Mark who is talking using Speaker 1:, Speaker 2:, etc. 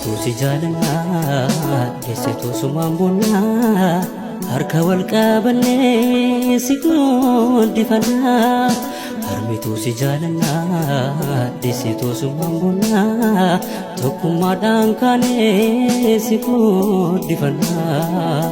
Speaker 1: Harmitu si jaalala keessattuu sumaan boona harka wal qabannee si guddifannaa. Harmitu si jaalala keessattuu sumaan boona tokkummaadhaan kaanee si guddifannaa.